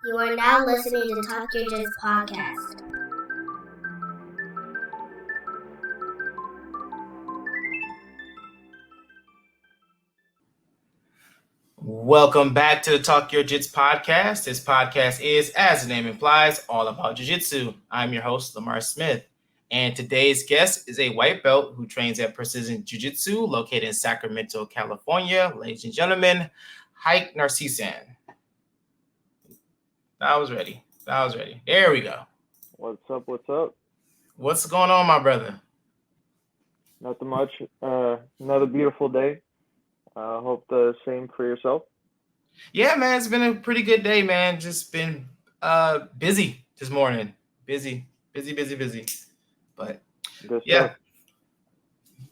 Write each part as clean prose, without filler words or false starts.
You are now listening to Talk Your Jits podcast. Welcome back to the Talk Your Jits podcast. This podcast is, as the name implies, all about Jiu Jitsu. I'm your host, Lamar Smith, and today's guest is a white belt who trains at Precision Jiu Jitsu located in Sacramento, California. Ladies and gentlemen, Hayk Nersisyan. I was ready. There we go. What's up? What's going on, my brother? Nothing much. Another beautiful day. Hope the same for yourself. Yeah, man, it's been a pretty good day, man. Just been busy this morning. Busy. But Good yeah. stuff.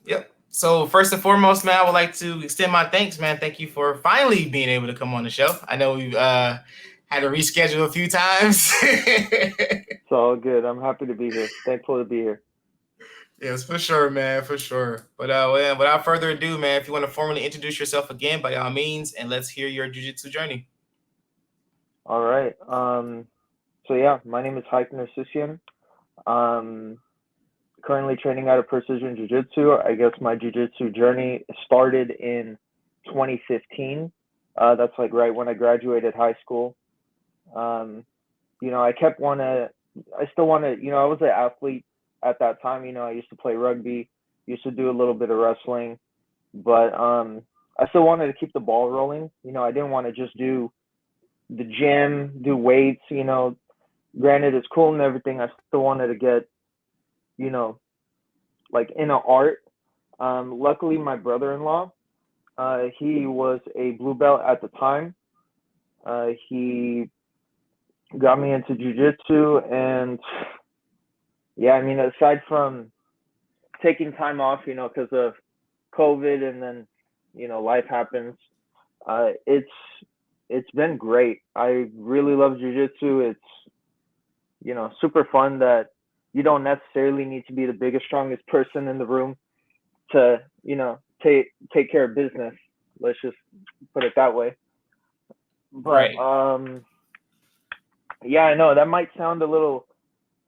Yep. So first and foremost, man, I would like to extend my thanks, man. Thank you for finally being able to come on the show. I know we've had to reschedule a few times. It's all good. I'm happy to be here. Thankful to be here. Yes, for sure, man, for sure. But without further ado, man, if you want to formally introduce yourself again, by all means, and let's hear your jiu-jitsu journey. All right. So yeah, my name is Hayk Nersisyan. Currently training out of Precision Jiu Jitsu. I guess my Jiu Jitsu journey started in 2015. That's like right when I graduated high school. I still want to, I was an athlete at that time. I used to play rugby, used to do a little bit of wrestling, but I still wanted to keep the ball rolling. I didn't want to just do the gym, do weights. Granted, it's cool and everything. I still wanted to get, like in an art. Luckily, my brother-in-law, he was a blue belt at the time. He got me into jiu-jitsu, and yeah, aside from taking time off, because of COVID, and then, life happens, it's been great. I really love jiu-jitsu. It's, super fun that you don't necessarily need to be the biggest, strongest person in the room to, take care of business. Let's just put it that way. But Right. Yeah, I know that might sound a little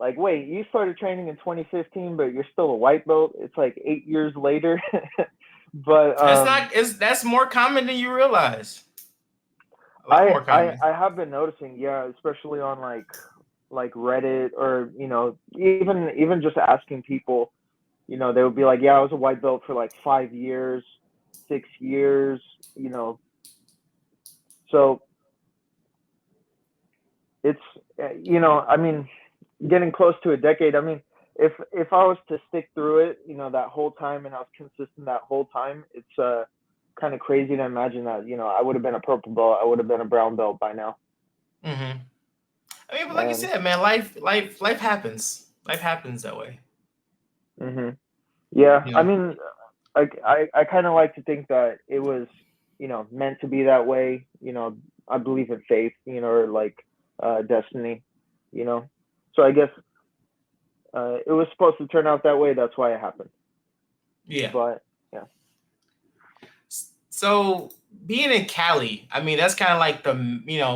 like, wait, you started training in 2015, but you're still a white belt. It's like 8 years later. But That's more common than you realize. A lot more common. I have been noticing, yeah, especially on like Reddit, or even just asking people, they would be like, yeah, I was a white belt for like 5 years, 6 years, so it's getting close to a decade. If I was to stick through it, that whole time, and I was consistent that whole time, it's kind of crazy to imagine that, I would have been a purple belt, I would have been a brown belt by now. Mm-hmm. But like you said, man, life happens. Life happens that way. Mhm. Yeah, I kind of like to think that it was, meant to be that way. I believe in faith, or like destiny, So I guess it was supposed to turn out that way. That's why it happened. Yeah. But yeah. So being in Cali, that's kind of like the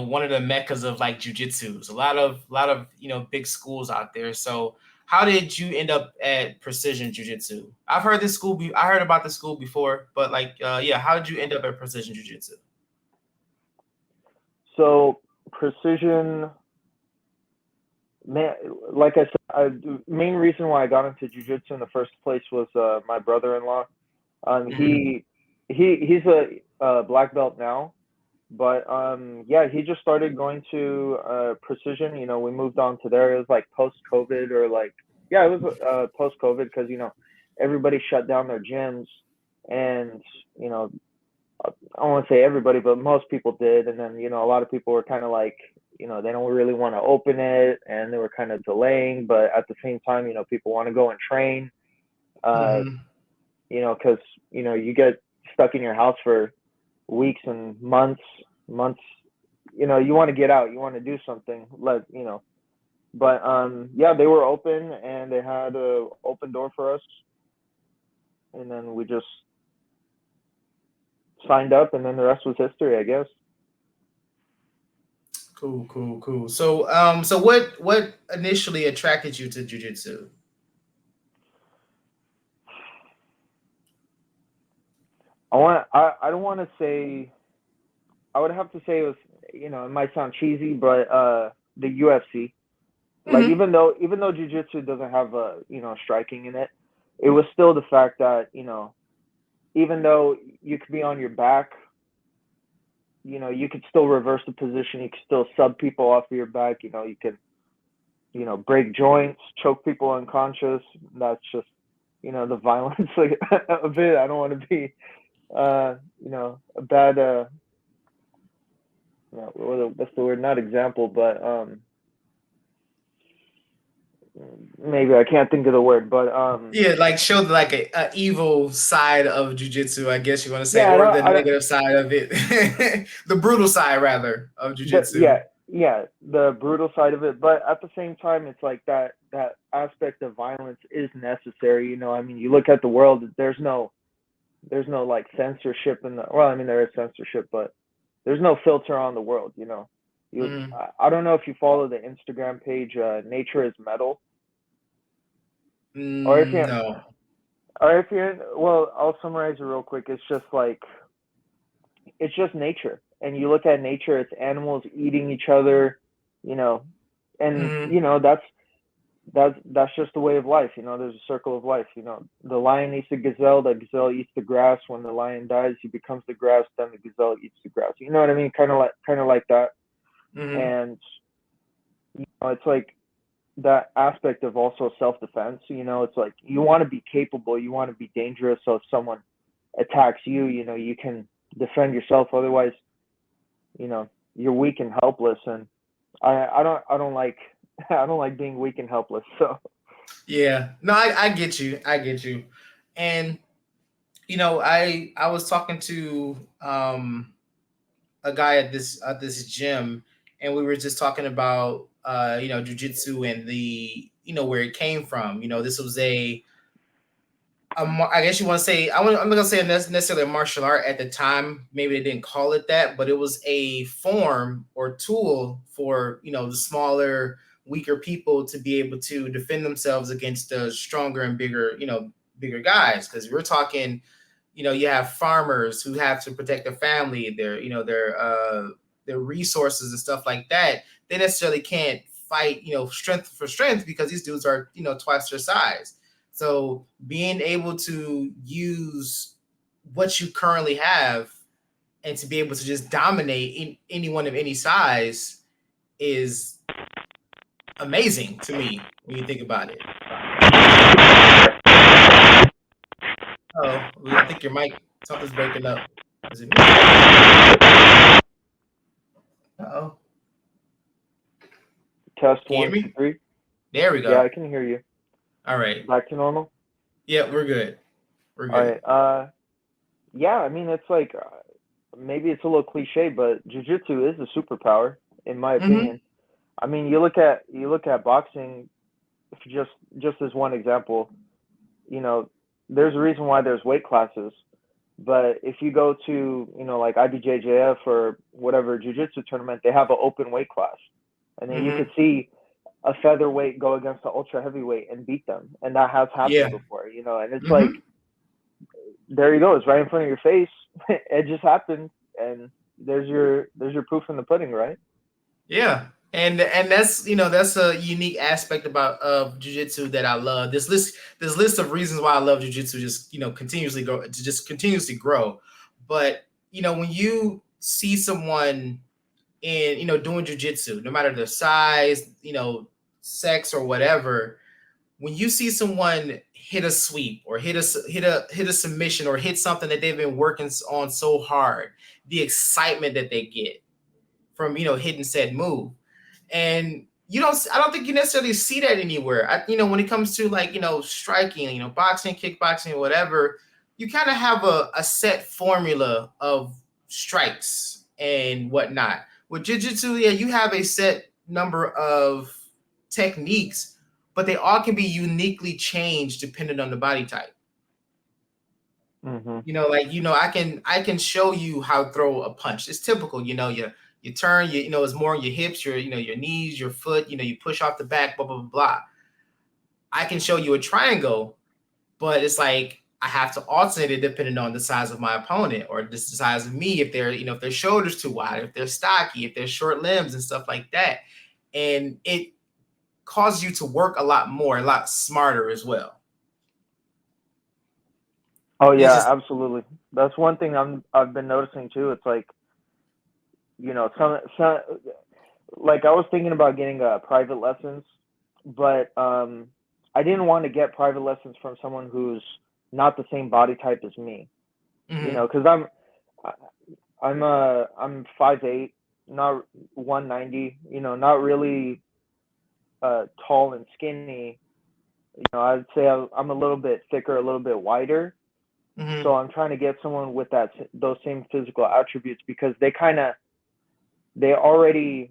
one of the meccas of like jiu-jitsu. There's a lot of big schools out there. So how did you end up at Precision Jiu-Jitsu? I heard about the school before, but how did you end up at Precision Jiu-Jitsu? So Precision, man, like I said, the main reason why I got into jiu-jitsu in the first place was my brother-in-law. He's a black belt now, but yeah, he just started going to Precision. We moved on to there. It was like post-COVID, or like, yeah, it was post-COVID, because everybody shut down their gyms, and I don't want to say everybody, but most people did. And then, a lot of people were kind of like, they don't really want to open it, and they were kind of delaying. But at the same time, people want to go and train, because, you get stuck in your house for weeks and months. You want to get out, you want to do something, but yeah, they were open, and they had an open door for us. And then we just signed up, and then the rest was history, I guess. Cool. So what initially attracted you to jujitsu? I don't want to say. I would have to say it was, it might sound cheesy, but the UFC. Like Mm-hmm. even though jiu-jitsu doesn't have striking in it, it was still the fact that, even though you could be on your back, you could still reverse the position, you could still sub people off of your back, you could, break joints, choke people unconscious. That's just, the violence like, of it. I don't want to be a bad what's the word? Not example, but maybe I can't think of the word, but Yeah, like show like a evil side of jujitsu, I guess you want to say, yeah, or the negative side of it, the brutal side rather of jujitsu. yeah, the brutal side of it. But at the same time, it's like that aspect of violence is necessary. I mean, you look at the world. There's no like censorship in the. Well, I mean, there is censorship, but there's no filter on the world. Mm. I don't know if you follow the Instagram page, Nature is Metal, or if you No. well, I'll summarize it real quick. It's just like it's just nature, and you look at nature, it's animals eating each other, you know and Mm. that's just the way of life. There's a circle of life. The lion eats the gazelle eats the grass. When the lion dies, he becomes the grass, then the gazelle eats the grass. You know what I mean? Kind of like that. Mm. And it's like that aspect of also self-defense. It's like you want to be capable, you want to be dangerous, so if someone attacks you, you can defend yourself. Otherwise, you're weak and helpless. And I don't like I don't like being weak and helpless. So Yeah. No, I get you. I get you. And I was talking to a guy at this gym, and we were just talking about jujitsu and the where it came from. This was I guess you want to say I'm not gonna say necessarily a martial art at the time. Maybe they didn't call it that, but it was a form or tool for the smaller, weaker people to be able to defend themselves against the stronger and bigger guys. Because we're talking, you have farmers who have to protect their family, their resources and stuff like that. They necessarily can't fight strength for strength because these dudes are twice their size. So being able to use what you currently have and to be able to just dominate anyone of any size is amazing to me when you think about it. Oh, I think your mic, something's breaking up. Is it me? Uh-oh. test Can you hear one, two, me? three. There we Yeah, go. I can hear you. All right. Back to normal. Yeah, we're good. We're All good. right. Yeah, I mean, it's like maybe it's a little cliche, but jujitsu is a superpower, in my Mm-hmm. opinion. I mean, you look at boxing, just as one example. You know, there's a reason why there's weight classes. But if you go to, like IBJJF or whatever jiu-jitsu tournament, they have an open weight class. And then you Mm-hmm. could see a featherweight go against an ultra heavyweight and beat them. And that has happened Yeah. before. And it's like, Mm-hmm. there you go, it's right in front of your face. It just happened, and there's your proof in the pudding, right? Yeah. And that's a unique aspect about of jujitsu that I love. This list of reasons why I love jujitsu just continuously grow. But when you see someone in doing jujitsu, no matter their size, sex or whatever, when you see someone hit a sweep or hit a submission or hit something that they've been working on so hard, the excitement that they get from hitting said move. And I don't think you necessarily see that anywhere. When it comes to like striking, boxing, kickboxing, whatever, you kind of have a set formula of strikes and whatnot. With jiu-jitsu, yeah, you have a set number of techniques, but they all can be uniquely changed depending on the body type. Mhm. Like I can show you how to throw a punch. It's typical, you turn, it's more on your hips, your knees, your foot, you push off the back, blah, blah, blah, blah. I can show you a triangle, but it's like I have to alternate it depending on the size of my opponent or the size of me. If they're, if their shoulders too wide, if they're stocky, if they're short limbs and stuff like that. And it causes you to work a lot more, a lot smarter as well. Oh yeah, absolutely. That's one thing I've been noticing too. It's like, some like I was thinking about getting private lessons, but I didn't want to get private lessons from someone who's not the same body type as me. Mm-hmm. Because I'm 5'8", not 190. Not really tall and skinny. I'd say I'm a little bit thicker, a little bit wider. Mm-hmm. So I'm trying to get someone with those same physical attributes because they already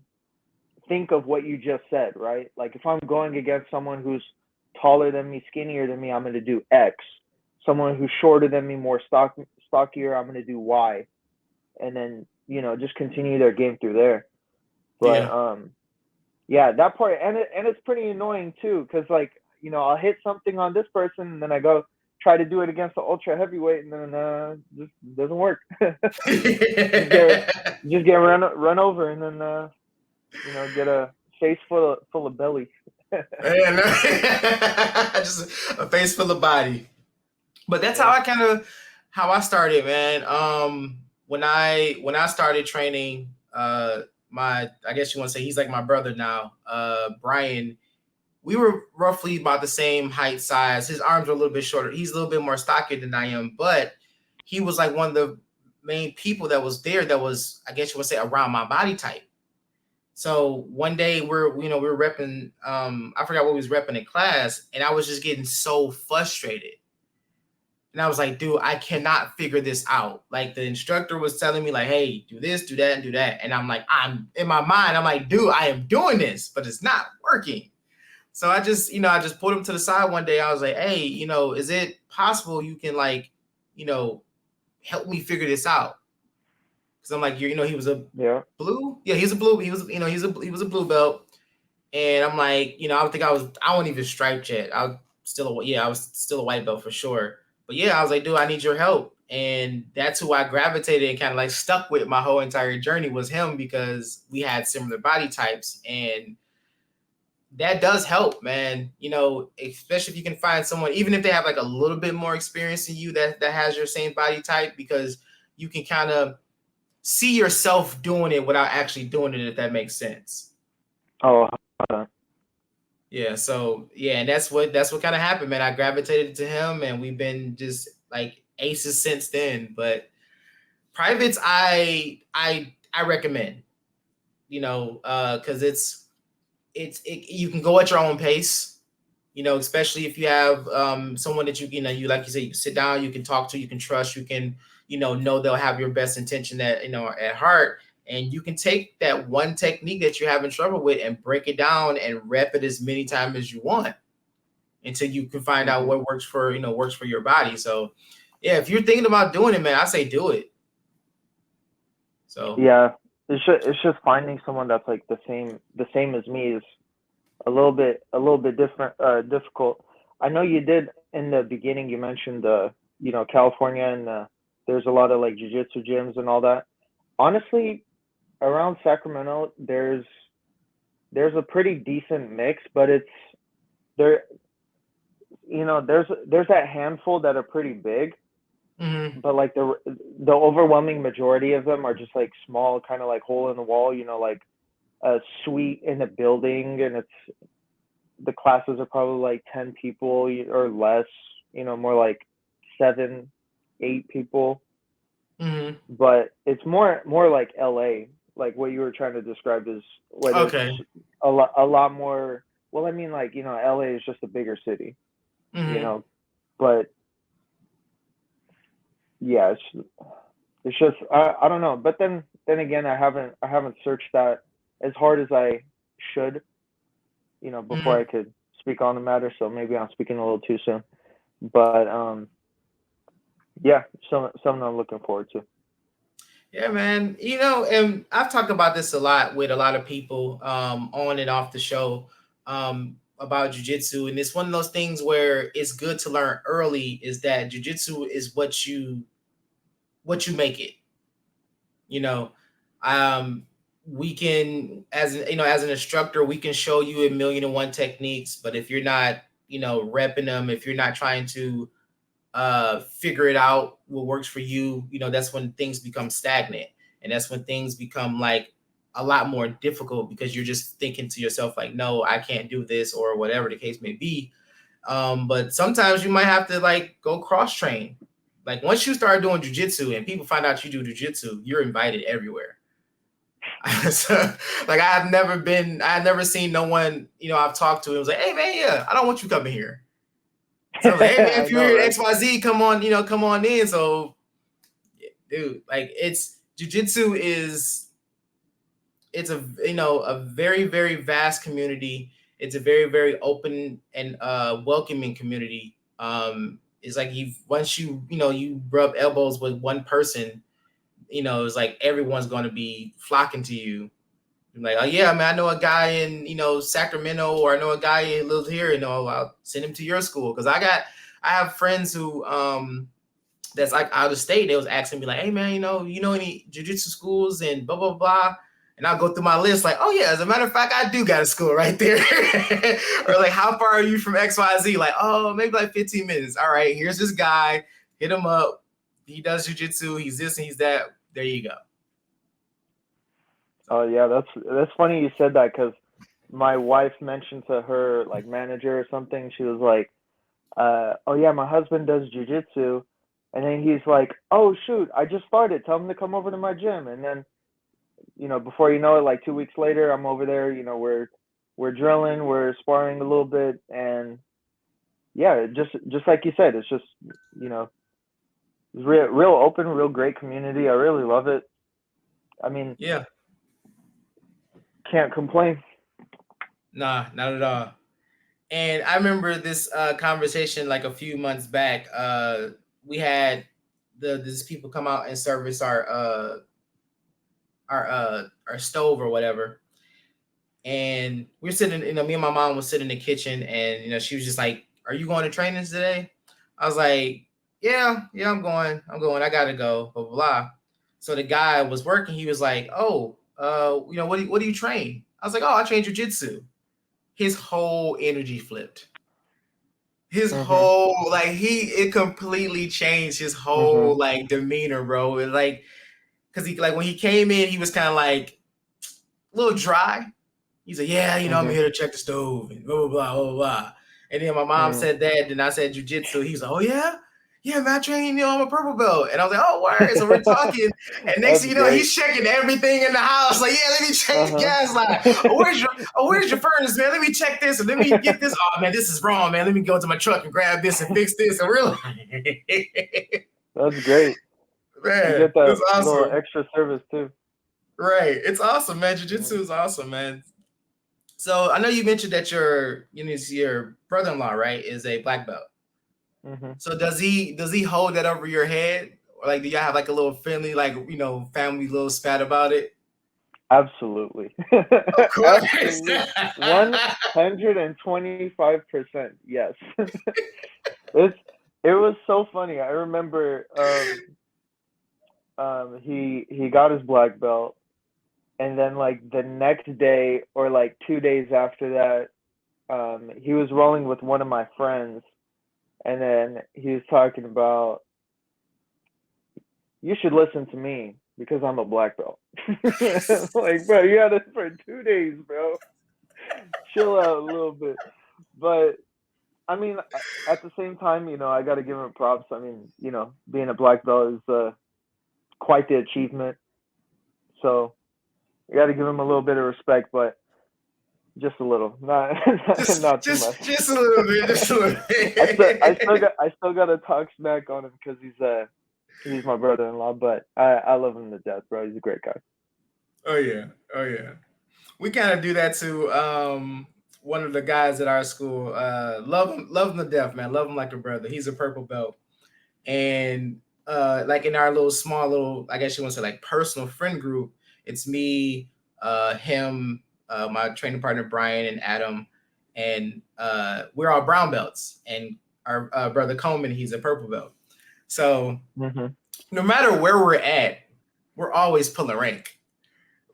think of what you just said, right? Like if I'm going against someone who's taller than me, skinnier than me, I'm going to do X. Someone who's shorter than me, more stockier, I'm going to do Y. And then, just continue their game through there. But yeah, that part, and it's pretty annoying too, because like, I'll hit something on this person and then I go try to do it against the ultra heavyweight and then just doesn't work. just get run over and then get a face full of belly. Just a face full of body. But that's how I started, man. When I started training, I guess you want to say he's like my brother now, Brian. We were roughly about the same height, size. His arms were a little bit shorter. He's a little bit more stockier than I am, but he was like one of the main people that was there that was, I guess you would say, around my body type. So one day we were repping, I forgot what we was repping in class, and I was just getting so frustrated. And I was like, dude, I cannot figure this out. Like the instructor was telling me like, hey, do this, do that, and do that. And I'm like, in my mind, I'm like, dude, I am doing this, but it's not working. So I just pulled him to the side one day. I was like, hey, is it possible you can like, help me figure this out? Because I'm like, he was a blue. Yeah, he's a blue. He was a blue belt. And I'm like, I wasn't even striped yet. I was still a white belt for sure. But yeah, I was like, dude, I need your help. And that's who I gravitated and kind of like stuck with my whole entire journey was him because we had similar body types. And that does help, man. Especially if you can find someone, even if they have like a little bit more experience than you that has your same body type, because you can kind of see yourself doing it without actually doing it, if that makes sense. Oh, yeah. So yeah, and that's what kind of happened, man. I gravitated to him, and we've been just like aces since then. But privates, I recommend, because you can go at your own pace, especially if you have someone that you like you say, you can sit down, you can talk to, you can trust, you can know they'll have your best intention at heart. And you can take that one technique that you're having trouble with and break it down and rep it as many times as you want until you can find out what works for your body. So yeah, if you're thinking about doing it, man, I say do it. So yeah, it's just finding someone that's like the same as me is a little bit different, difficult. I know you did in the beginning. You mentioned California and there's a lot of like jiu-jitsu gyms and all that. Honestly, around Sacramento, there's a pretty decent mix, but it's there. There's that handful that are pretty big, but like the overwhelming majority of them are just like small, kind of like hole in the wall. Like a suite in a building, and the classes are probably like 10 people or less. More like 7, 8 people. But it's more like LA. Like what you were trying to describe is whether it's a lot more. Well, I mean, like LA is just a bigger city, but yeah, it's just I don't know. But then again, I haven't searched that as hard as I should, before I could speak on the matter. So maybe I'm speaking a little too soon. But yeah, something I'm looking forward to. Yeah, man. And I've talked about this a lot with a lot of people on and off the show about jujitsu. And it's one of those things where it's good to learn early is that jujitsu is what you make it. You know, um, we can, as an instructor, we can show you a million and one techniques, but if you're not, repping them, if you're not trying to figure it out what works for you, that's when things become stagnant, and that's when things become like a lot more difficult because you're just thinking to yourself like, no, I can't do this, or whatever the case may be. But sometimes you might have to like go cross train. Like once you start doing jujitsu and people find out you do jujitsu, you're invited everywhere. So, like I had never seen no one, I've talked to, it was like, hey man, yeah, I don't want you coming here. So I was like, hey man, if you're here at XYZ, come on in. So dude, like it's jujitsu it's a very, very vast community. It's a very, very open and welcoming community. It's like once you rub elbows with one person, it's like everyone's going to be flocking to you. Like, oh yeah, man, I know a guy in Sacramento, or I know a guy who lives here. I'll send him to your school because I have friends who that's like out of state. They was asking me like, hey man, you know any jiu-jitsu schools and blah blah blah. And I'll go through my list like, oh yeah, as a matter of fact, I do got a school right there. Or like, how far are you from XYZ? Like, oh, maybe like 15 minutes. All right, here's this guy. Hit him up. He does jiu-jitsu. He's this and he's that. There you go. Oh yeah, that's funny you said that because my wife mentioned to her like manager or something. She was like, "Oh yeah, my husband does jujitsu," and then he's like, "Oh shoot, I just started. Tell him to come over to my gym." And then before you know it, like 2 weeks later, I'm over there. We're drilling, we're sparring a little bit, and yeah, just like you said, it's just you know, real open, real great community. I really love it. I mean, Yeah. can't complain. Nah, not at all. And I remember this conversation like a few months back. We had these people come out and service our stove or whatever. And we're sitting, me and my mom was sitting in the kitchen, and she was just like, "Are you going to trainings today?" I was like, "Yeah, I'm going. I gotta go." Blah blah blah. So the guy was working. He was like, "Oh, what do you train?" I was like, "Oh, I train jujitsu." His whole energy flipped. His Mhm. whole it completely changed his whole Mhm. like demeanor, bro. It, like because he like when he came in, he was kind of like a little dry. He's like, yeah, I'm Mhm. here to check the stove and blah blah blah blah blah. And then my mom Mhm. said that, then I said jujitsu. He's like, oh yeah, yeah, man, I train, I'm a purple belt. And I was like, oh word. So we're talking, and next That's thing you know, great. he's checking everything in the house. Like, yeah, let me check the Uh-huh. gas line. Where's your furnace, man? Let me check this and let me get this. Oh man, this is wrong, man. Let me go to my truck and grab this and fix this. And we're like, That's great. You man, get that it's little awesome. extra service too. Right. It's awesome, man. Jiu-jitsu Mhm. is awesome, man. So I know you mentioned that your brother-in-law, right, is a black belt. Mhm. So does he hold that over your head? Or like do y'all have like a little friendly, like, family little spat about it? Absolutely. Of course. Absolutely. 125%. Yes. It's it was so funny. I remember he got his black belt, and then like the next day or like 2 days after that, he was rolling with one of my friends, and then he was talking about, you should listen to me because I'm a black belt. Like, bro, you had it for 2 days, bro. Chill out a little bit. But I mean, at the same time, I got to give him props. I mean, being a black belt is quite the achievement. So I got to give him a little bit of respect, but just a little, not just not too just much. just a little bit, just a little I still bit. got to talk smack on him because he's my brother-in-law, but I love him to death, bro. He's a great guy. Oh yeah. Oh yeah. We kind of do that to one of the guys at our school. Love him to death, man. Love him like a brother. He's a purple belt. And like in our little small I guess you want to say like personal friend group, it's me, him, my training partner Brian and Adam, and we're all brown belts, and our brother Coleman, he's a purple belt. So Mm-hmm. no matter where we're at, we're always pulling rank.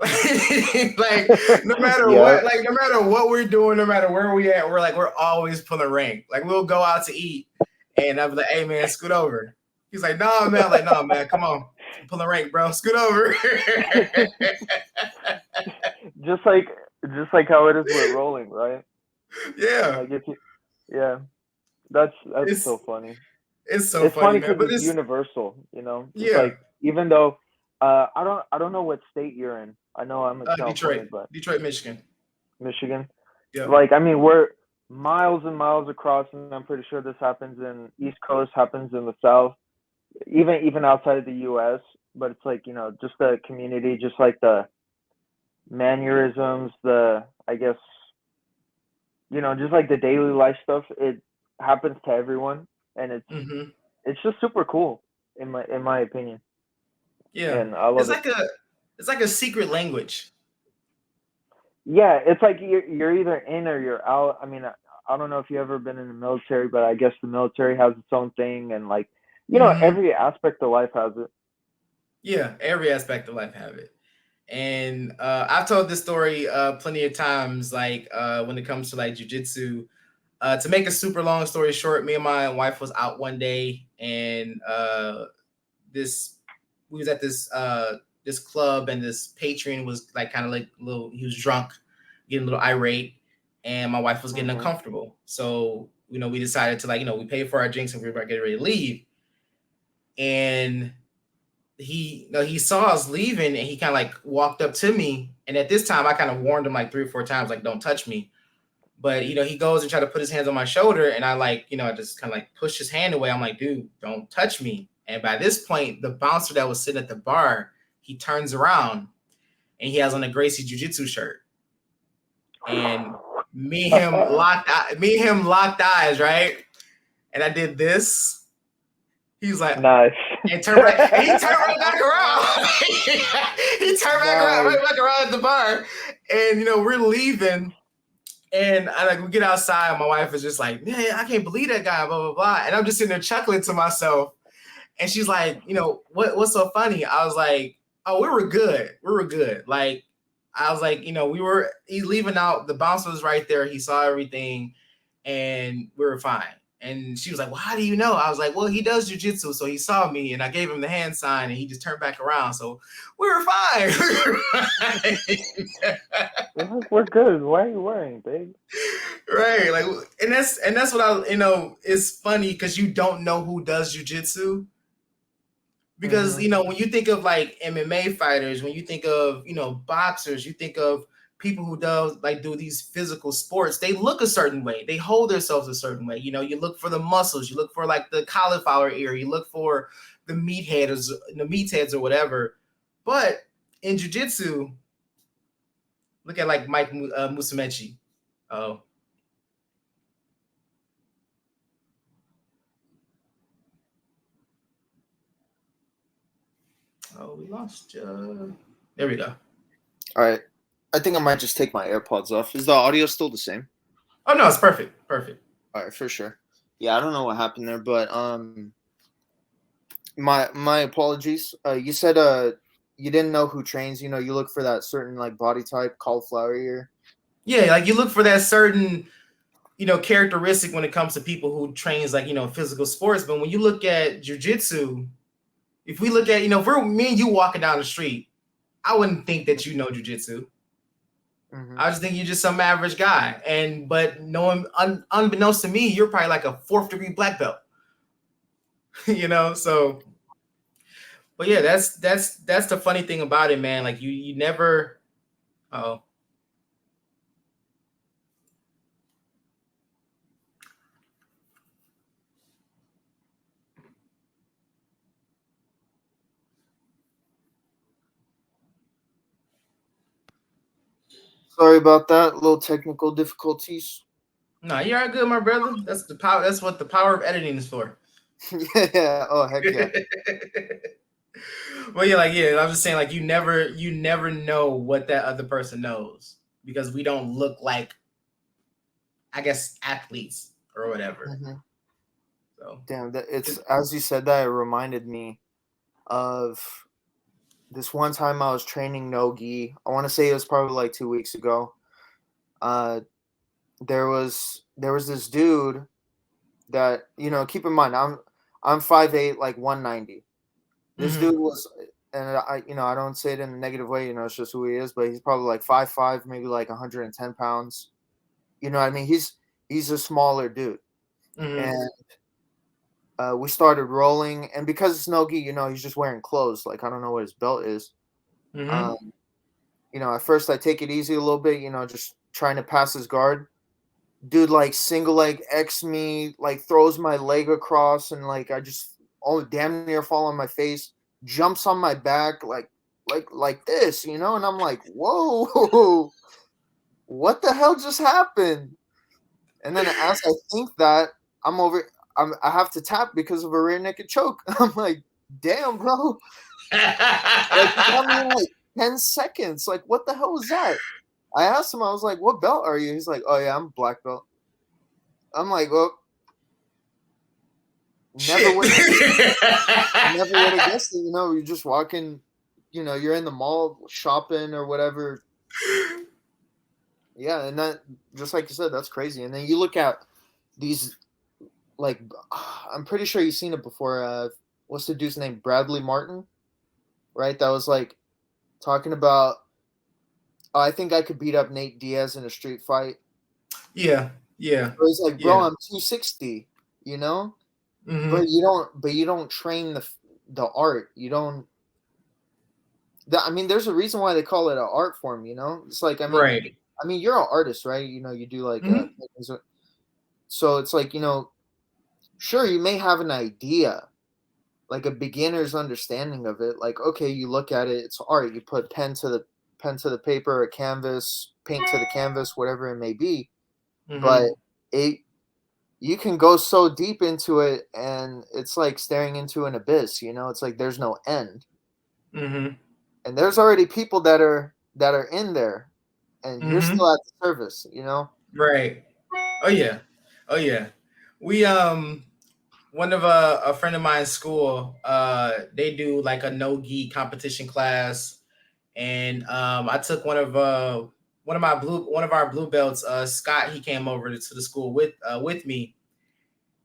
Like no matter Yeah. what, like no matter what we're doing, no matter where we at, we're always pulling rank. Like we'll go out to eat, and I'll be like, "Hey man, scoot over." He's like, "No man," I'm like, "No man, come on, I'm pulling rank, bro, scoot over." just like just like how it is with rolling, right? Yeah, Like if you, yeah, that's it's so funny. it's so It's funny, funny man. because But it's it's universal, you know. It's yeah, like even though I don't know what state you're in. I know I'm in California, but Detroit, Michigan. Michigan. Yep. Like I mean, we're miles and miles across, and I'm pretty sure this happens in East Coast, happens in the South, even outside of the U.S. But it's like just the community, just like the mannerisms, the I guess just like the daily life stuff. It happens to everyone, and Mm-hmm. it's just super cool in my opinion, Yeah, and I it's love it. like a secret language. Yeah, it's like you're either in or you're out. I mean, I don't know if you ever been in the military, but I guess the military has its own thing, and like Mm-hmm. every aspect of life has it. Yeah, every aspect of life have it. And I've told this story plenty of times, like when it comes to like jujitsu. To make a super long story short, me and my wife was out one day, and this we was at this club, and this patron was like kind of like little. He was drunk, getting a little irate, and my wife was getting Mhm. uncomfortable. So we decided to we paid for our drinks and we were about to get ready to leave, and he saw us leaving, and he kind of like walked up to me, and at this time I kind of warned him like 3 or 4 times, like, don't touch me. But he goes and try to put his hands on my shoulder, and I just kind of like push his hand away. I'm like, dude, don't touch me. And by this point, the bouncer that was sitting at the bar, he turns around, and he has on a Gracie Jiu-Jitsu shirt. And me and him locked eyes, right? And I did this. He's like, Nice. and turned right, and he turned right back around. He turned back around, Nice. right back around at the bar. And we're leaving. And we get outside. My wife is just like, man, I can't believe that guy, blah, blah, blah. And I'm just sitting there chuckling to myself. And she's like, what's so funny? I was like, oh, we were good. We were good. Like, I was like, he's leaving out. The bouncer was right there. He saw everything, and we were fine. And she was like, well, how do you know? I was like, well, he does jujitsu, so he saw me, and I gave him the hand sign, and he just turned back around. So we were fine. We were fine. We're good. Why are you worrying, babe? Right, like, and that's what it's funny because you don't know who does jujitsu, because Mhm. when you think of like MMA fighters, when you think of boxers, you think of people who do these physical sports. They look a certain way, they hold themselves a certain way. You look for the muscles, you look for like the cauliflower ear, you look for the meatheads or whatever. But in jujitsu, look at like Mike Musumeci. Oh, we lost. There we go. All right. I think I might just take my AirPods off. Is the audio still the same? Oh no, it's perfect. Perfect. All right, for sure. Yeah, I don't know what happened there, but my apologies. You said you didn't know who trains. You look for that certain like body type, cauliflower ear. Yeah, like you look for that certain characteristic when it comes to people who trains like physical sports. But when you look at jujitsu, if we look at if we're me and you walking down the street, I wouldn't think that you know jujitsu. Mm-hmm. I just think you're just some average guy. But knowing unbeknownst to me, you're probably like a 4th-degree black belt. So. But yeah, that's the funny thing about it, man. Like you never. Oh. Sorry about that. Little technical difficulties. No, you're all good, my brother. That's the power. That's what the power of editing is for. Yeah. Oh heck yeah. Well, yeah, like yeah, I'm just saying, like you never know what that other person knows because we don't look like, I guess, athletes or whatever. hmm So Damn, that it's it, as you said that, it reminded me of this one time I was training no gi. I want to say it was probably like 2 weeks ago. Uh, there was this dude that, keep in mind, I'm 5'8", like 190. This mhm. dude was, and I don't say it in a negative way, it's just who he is, but he's probably like 5'5", maybe like 110 pounds. You know what I mean? He's a smaller dude. Mhm. And we started rolling, and because it's no gi, he's just wearing clothes. Like, I don't know what his belt is. Mhm. Um, at first I take it easy a little bit, just trying to pass his guard. Dude, like single leg X me, like throws my leg across, and like I just damn near fall on my face, jumps on my back, like this, and I'm like, whoa, what the hell just happened? And then as I think that, I'm over, I have to tap because of a rear naked choke. I'm like, damn, bro, like you got me in like 10 seconds. Like, what the hell was that? I asked him, I was like, what belt are you? He's like, oh yeah, I'm black belt. I'm like, well, never Shit. would never would have guessed it. You're just walking, you're in the mall shopping or whatever. Yeah, and that, just like you said, that's crazy. And then you look at these, like, I'm pretty sure you've seen it before. What's the dude's name? Bradley Martin, right? That was like talking about, oh, I think I could beat up Nate Diaz in a street fight. Yeah. Yeah. So he's like, bro, Yeah. I'm 260, you know, Mhm. but you don't train the art. You don't. I mean, there's a reason why they call it an art form. It's like, Right. you're an artist, right? You do like Mhm. so it's like, sure, you may have an idea, like a beginner's understanding of it. Like, okay, you look at it, it's art. You put pen to the paper, a canvas, paint to the canvas, whatever it may be. But Mhm. it you can go so deep into it, and it's like staring into an abyss. It's like there's no end, Mhm. and there's already people that are in there, and you're Mhm. still at the surface. Right. Oh yeah. Oh yeah. We one of a friend of mine's school, they do like a no gi competition class, and I took one of our blue belts, Scott. He came over to the school with me,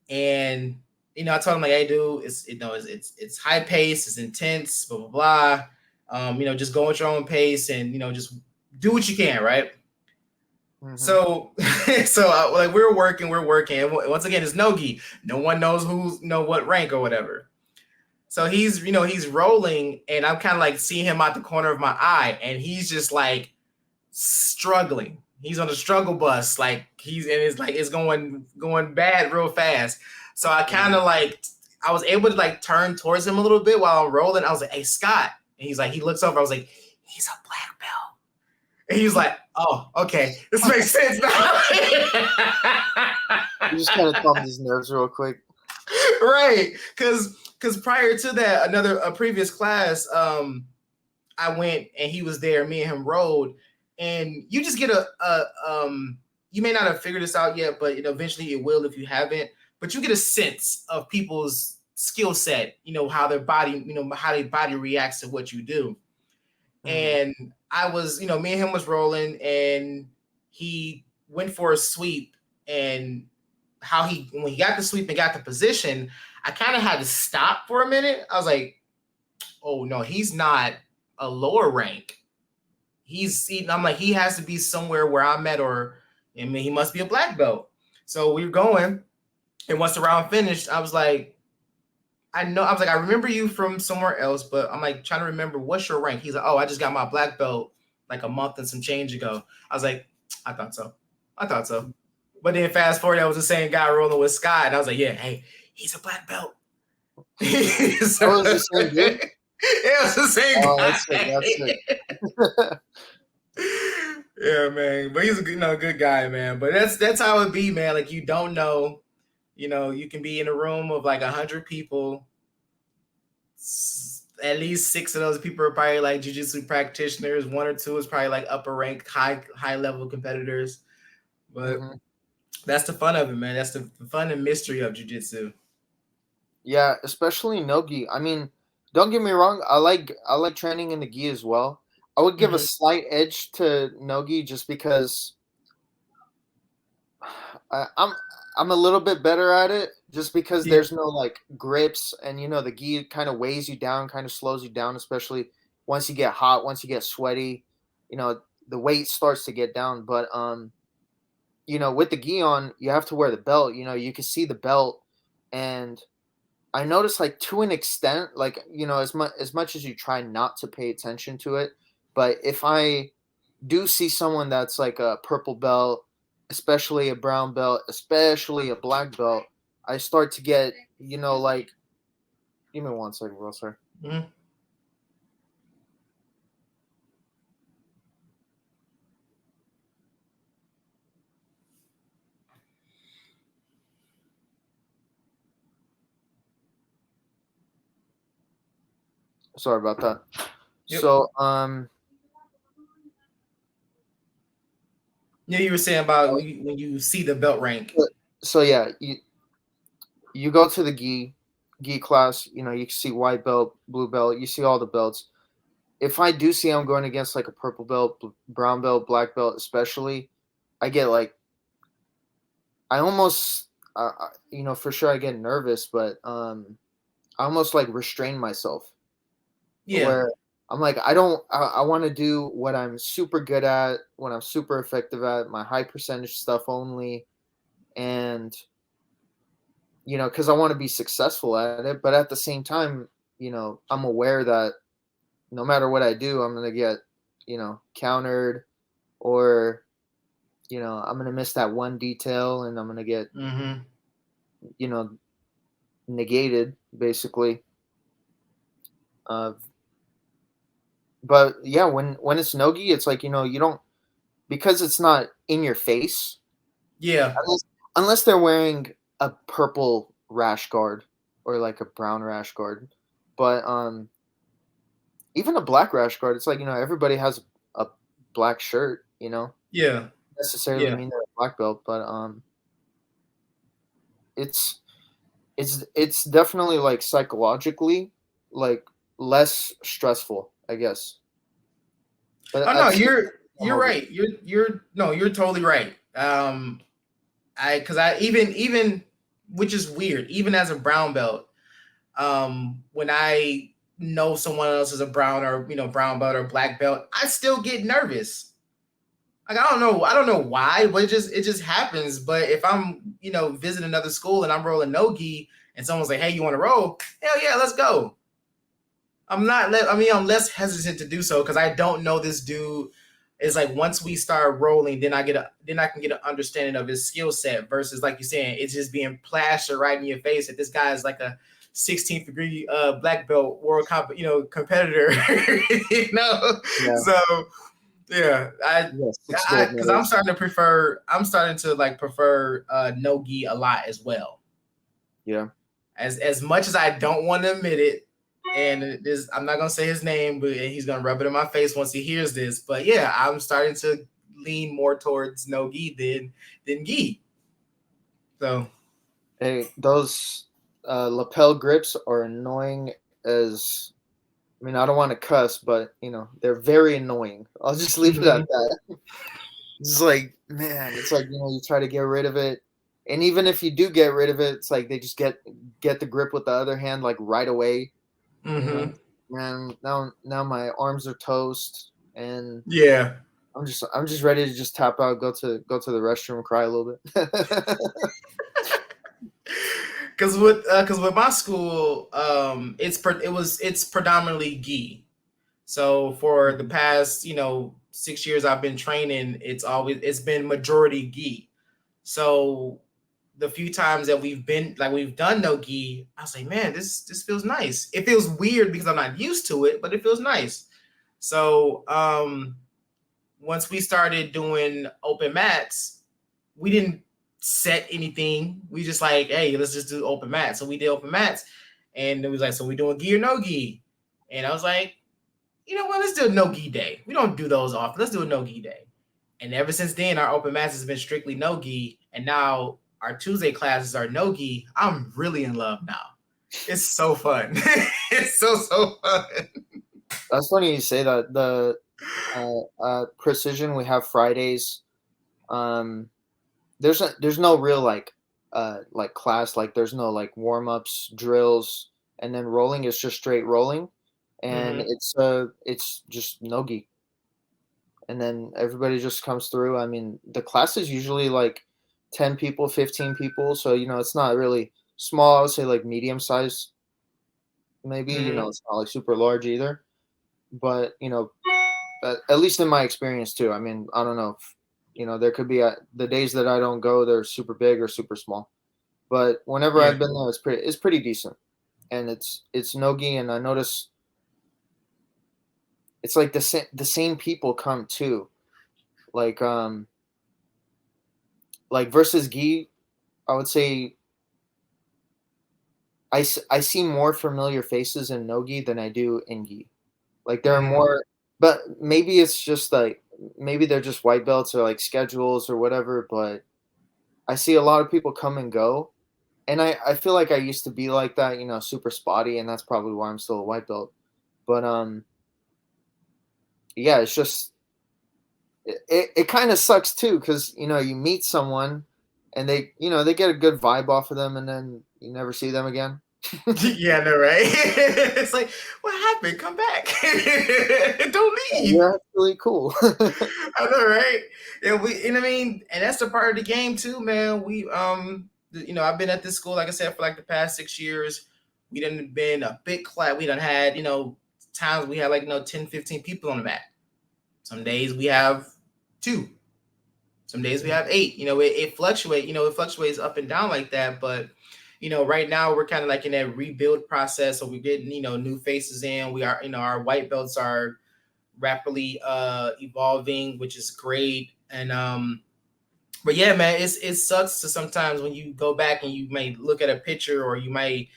and I told him like, hey, dude, it's high pace, it's intense, blah blah blah. Just go at your own pace, and just do what you can, right? Hmm. So, like we're working. And once again, it's nogi. No one knows who's what rank or whatever. So he's rolling, and I'm kind of like seeing him out the corner of my eye, and he's just like struggling. He's on the struggle bus, like it's going bad real fast. So I kind of like I was able to like turn towards him a little bit while I'm rolling. I was like, "Hey, Scott," and he's like, he looks over. I was like, "He's a black belt." And he was like, "Oh, okay, this makes sense now." You just kind of calm these nerves real quick. Right, because prior to that, a previous class, I went and he was there. Me and him rode, and you just get you may not have figured this out yet, but eventually it will if you haven't. But you get a sense of people's skill set. How their body, how their body reacts to what you do. Hmm. And I was, me and him was rolling, and he went for a sweep, and when he got the sweep and got the position, I kind of had to stop for a minute. I was like, oh no, he's not a lower rank. I'm like, he has to be somewhere where I'm at, or I mean, he must be a black belt. So we were going, and once the round finished, I was like, I remember you from somewhere else, but I'm like trying to remember what's your rank. He's like, oh, I just got my black belt like a month and some change ago. I was like, I thought so. I thought so. But then fast forward, I was the same guy rolling with Scott, and I was like, yeah, hey, he's a black belt. So, Oh, it's the same dude. it was the same Oh, guy. that's sick. That's sick. Yeah, man. But he's a good guy, man. But that's how it be, man. Like you don't know, You can be in a room of like 100 people. At least 6 of those people are probably like jiu-jitsu practitioners. 1 or 2 is probably like upper rank, high level competitors. But that's the fun of it, man. That's the fun and mystery of jiu-jitsu. Yeah, especially no gi. I mean, don't get me wrong. I like training in the gi as well. I would give a slight edge to no gi just because I'm a little bit better at it. Just because there's no like grips, and the gi kind of weighs you down, kind of slows you down, especially once you get hot, once you get sweaty. The weight starts to get down. But with the gi on, you have to wear the belt. You can see the belt, and I noticed, like, to an extent, like, as much as you try not to pay attention to it, but if I do see someone that's like a purple belt, especially a brown belt, especially a black belt, I start to get, like, give me 1 second, bro, sir. Sorry about that. Yep. So, yeah, you were saying about when you see the belt rank. So yeah, you go to the gi class, you can see white belt, blue belt, you see all the belts. If I do see I'm going against like a purple belt, brown belt, black belt, especially, I get like, I almost, for sure I get nervous, but I almost like restrain myself. Yeah. Where I'm like, I want to do what I'm super good at, what I'm super effective at, my high percentage stuff only. And, because I want to be successful at it. But at the same time, I'm aware that no matter what I do, I'm going to get, countered, or, I'm going to miss that one detail, and I'm going to get, negated, basically. But yeah, when it's no-gi, it's like, you don't, because it's not in your face. Yeah. Unless they're wearing a purple rash guard or like a brown rash guard. But even a black rash guard, it's like, everybody has a black shirt, Yeah. necessarily mean they're a black belt, but it's definitely like psychologically like less stressful, I guess. But no, you're right. You're totally right. Because I even which is weird, even as a brown belt, when I know someone else is a brown or brown belt or black belt, I still get nervous. Like I don't know why, but it just happens. But if I'm visiting another school and I'm rolling no gi and someone's like, hey, you want to roll? Hell yeah, let's go. I'm less hesitant to do so because I don't know this dude. It's like once we start rolling, then I can get an understanding of his skill set versus like you're saying, it's just being plastered right in your face that this guy is like a 16th degree black belt world competitor. Yeah. So yeah, because I'm starting to like prefer no gi a lot as well. Yeah. As much as I don't want to admit it. And I'm not gonna say his name, but he's gonna rub it in my face once he hears this. But yeah, I'm starting to lean more towards no gi than gi. So, hey, those lapel grips are annoying as. I mean, I don't want to cuss, but they're very annoying. I'll just leave it at that. It's like, man, it's like you try to get rid of it, and even if you do get rid of it, it's like they just get the grip with the other hand like right away. Man, now my arms are toast, and yeah, I'm just ready to just tap out, go to the restroom, cry a little bit. Because with my school, it's predominantly gi. So for the past 6 years I've been training, it's been majority gi. So the few times that we've done no gi, I was like, man, this feels nice. It feels weird because I'm not used to it, but it feels nice. So once we started doing open mats, we didn't set anything. We just like, hey, let's just do open mats. So we did open mats, and it was like, so we doing gi or no gi? And I was like, you know what? Let's do a no gi day. We don't do those often. Let's do a no gi day. And ever since then, our open mats has been strictly no gi, and now our Tuesday classes are no gi. I'm really in love now. It's so fun. It's so fun. That's funny you say that. The precision, we have Fridays. There's no real like class, like there's no like warm-ups, drills, and then rolling is just straight rolling, and it's just nogi, and then everybody just comes through. I mean, the class is usually like 10 people, 15 people, so it's not really small. I would say like medium size, maybe. It's not like super large either, but at least in my experience too. I mean, I don't know if there could be the days that I don't go, they're super big or super small. But whenever I've been there, it's pretty decent, and it's nogi, and I notice it's like the same people come too, like versus gi. I would say I see more familiar faces in nogi than I do in gi. Like there are more, but maybe it's just like maybe they're just white belts or like schedules or whatever. But I see a lot of people come and go, and I feel like I used to be like that, super spotty, and that's probably why I'm still a white belt. But yeah, it's just it kind of sucks too, because you meet someone and they get a good vibe off of them, and then you never see them again. Yeah, no, right? It's like, what happened? Come back. Don't leave. Yeah, that's really cool. I know, right? Yeah, and I mean, and that's the part of the game too, man. We I've been at this school, like I said, for like the past 6 years. We done been a big class. We done had, times we had like 10, 15 people on the mat. Some days we have 2. Some days we have 8. It fluctuates, it fluctuates up and down like that, but right now we're kind of like in that rebuild process. So we're getting, new faces in. We are, our white belts are rapidly evolving, which is great. And but yeah, man, it sucks to sometimes when you go back and you may look at a picture, or you might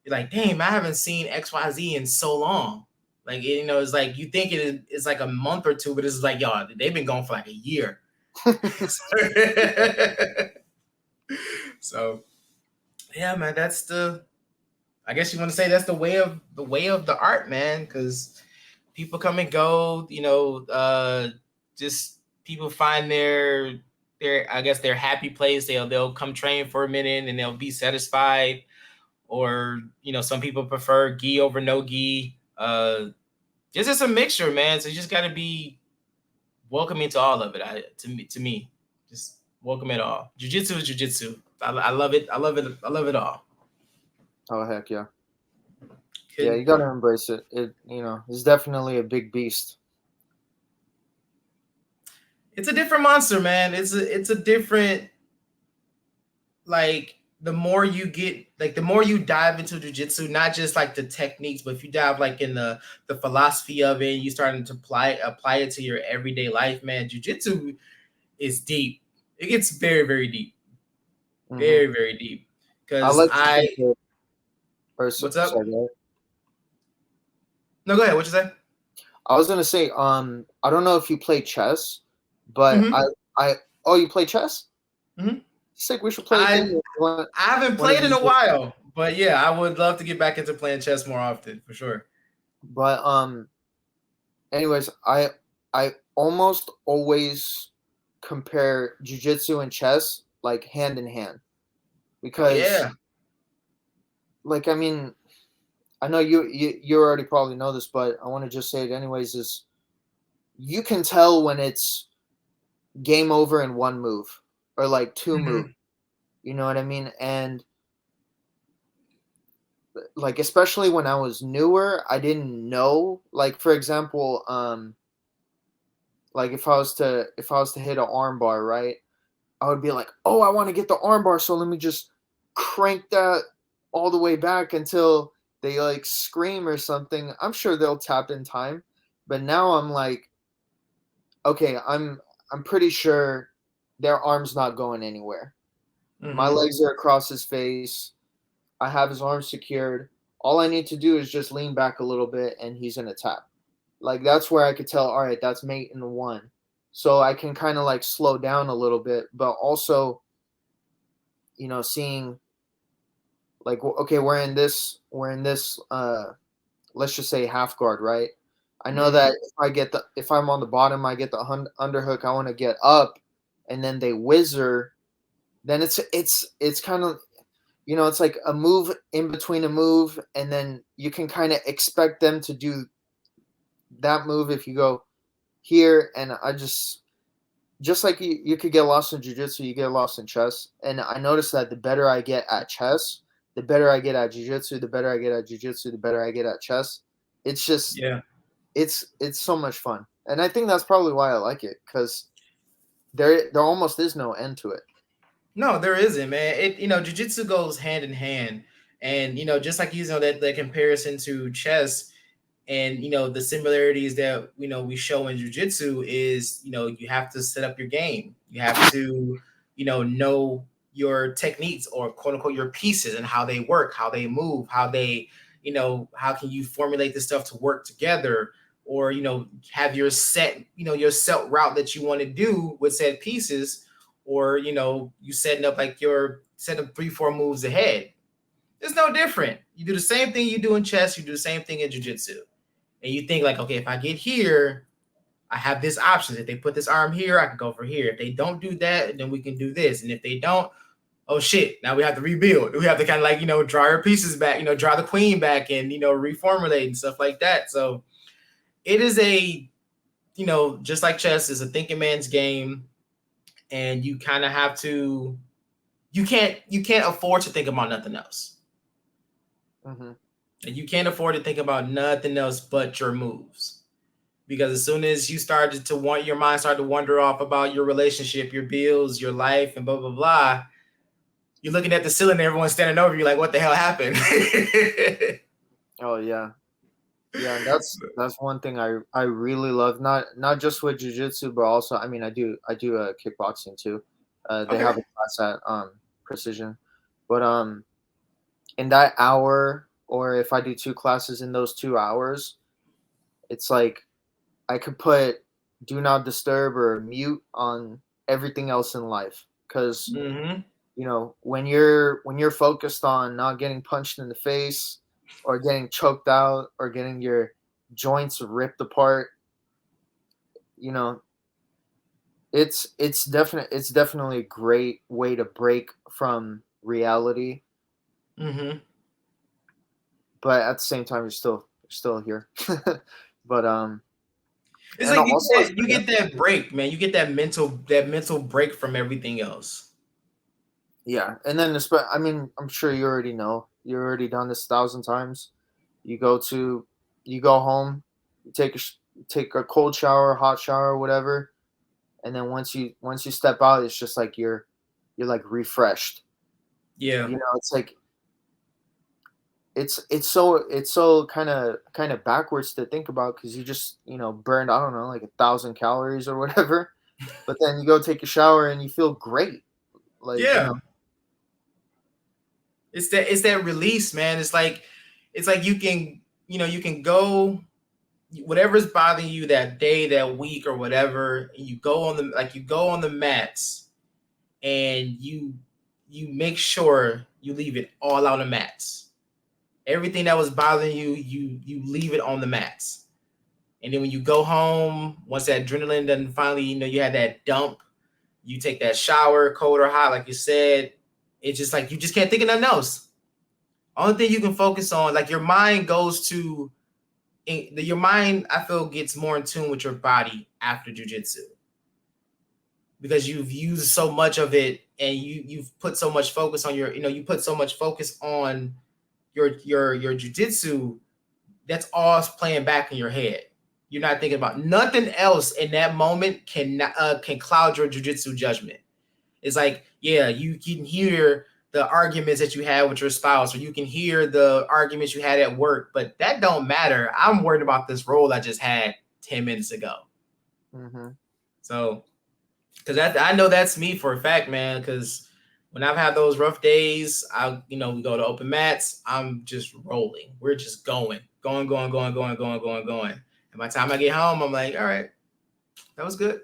be like, damn, I haven't seen XYZ in so long. Like, it's like you think it's like a month or 2, but it's like, y'all, they've been going for like a year. So yeah, man, I guess you want to say that's the way of the art, man, because people come and go, just people find their I guess their happy place. They'll come train for a minute and they'll be satisfied. Or, some people prefer gi over no gi. It's just a mixture, man. So you just gotta be welcoming to all of it. To me, just welcome it all. Jiu-jitsu is jiu-jitsu. I love it. I love it. I love it all. Oh heck yeah. Yeah, you gotta embrace it. It's definitely a big beast. It's a different monster, man. It's a different, like, the more you get, like, the more you dive into jiu-jitsu, not just like the techniques, but if you dive like in the philosophy of it, you starting to apply it to your everyday life, man. Jiu-jitsu is deep. It gets very, very deep. Very, very deep. Because what's up? Sorry, No, go ahead. What you say? I was gonna say, I don't know if you play chess, but you play chess? Sick. We should play. I haven't played in a while, but yeah, I would love to get back into playing chess more often, for sure. But anyways, I almost always compare jiu-jitsu and chess like hand in hand, because like, I mean, I know you already probably know this, but I want to just say it anyways, is you can tell when it's game over in 1 move or like 2 moves. You know what I mean? And like, especially when I was newer, I didn't know. Like, for example, like if I was to hit an arm bar, right? I would be like, oh, I want to get the arm bar, so let me just crank that all the way back until they like scream or something. I'm sure they'll tap in time. But now I'm like, okay, I'm pretty sure their arm's not going anywhere. My legs are across his face. I have his arms secured. All I need to do is just lean back a little bit, and he's gonna tap. Like that's where I could tell. All right, that's mate in one. So I can kind of like slow down a little bit, but also, seeing like okay, we're in this. Let's just say half guard, right? I know that if I'm on the bottom, I get the underhook. I want to get up, and then they whizzer. Then it's kind of it's like a move in between a move, and then you can kind of expect them to do that move if you go here. And I just like you could get lost in jiu-jitsu, you get lost in chess. And I noticed that the better I get at chess, the better I get at jiu-jitsu, the better I get at jiu-jitsu, the better I get at chess. It's just it's so much fun. And I think that's probably why I like it, because there almost is no end to it. No, there isn't, man. Jiu-jitsu goes hand in hand. And, just like that comparison to chess and, the similarities that, we show in jiu-jitsu is, you have to set up your game. You have to, know your techniques, or quote unquote, your pieces, and how they work, how they move, how they, how can you formulate this stuff to work together, or, have your set route that you want to do with said pieces, or, you setting up like your set up 3-4 moves ahead. It's no different. You do the same thing you do in chess, you do the same thing in jiu-jitsu. And you think like, okay, if I get here, I have this option. If they put this arm here, I can go for here. If they don't do that, then we can do this. And if they don't, oh shit, now we have to rebuild. We have to kind of like, draw our pieces back, draw the queen back and, reformulate and stuff like that. So it is just like chess, is a thinking man's game. And you kind of have to, you can't afford to think about nothing else. Mm-hmm. And you can't afford to think about nothing else but your moves. Because as soon as you started to your mind started to wander off about your relationship, your bills, your life, and blah, blah, blah, you're looking at the ceiling and everyone's standing over you like, what the hell happened? Oh, yeah. Yeah, that's one thing I really love. Not just with jiu-jitsu, but also, I mean, I do kickboxing too. They have a class at Precision. But in that hour, or if I do 2 classes in those 2 hours, it's like I could put do not disturb or mute on everything else in life, because when you're focused on not getting punched in the face or getting choked out or getting your joints ripped apart, it's definitely a great way to break from reality. But at the same time, you're still here. But it's like you get that break, man. You get that mental break from everything else. Yeah, and then I mean, I'm sure you already know. You've already done this 1,000 times. You go home, you take a cold shower, hot shower, whatever, and then once you step out, it's just like you're like refreshed. Yeah, it's like it's so kind of backwards to think about, because you just burned, I don't know, like 1,000 calories or whatever, but then you go take a shower and you feel great. Like it's that release, man. It's like you can go, whatever's bothering you that day, that week, or whatever, and you go on the mats, and you make sure you leave it all on the mats. Everything that was bothering you, you leave it on the mats. And then when you go home, once that adrenaline done finally, you had that dump, you take that shower, cold or hot, like you said, it's just like you just can't think of nothing else. Only thing you can focus on, like your mind goes to, your mind, I feel, gets more in tune with your body after jiu-jitsu, because you've used so much of it, and you've put so much focus on you put so much focus on your jiu-jitsu. That's all playing back in your head. You're not thinking about nothing else in that moment. Can cloud your jiu-jitsu judgment. It's like, yeah, you can hear the arguments that you had with your spouse, or you can hear the arguments you had at work, but that don't matter. I'm worried about this roll I just had 10 minutes ago. So, because I know that's me for a fact, man, because when I've had those rough days, we go to open mats. I'm just rolling. We're just going. And by the time I get home, I'm like, all right, that was good.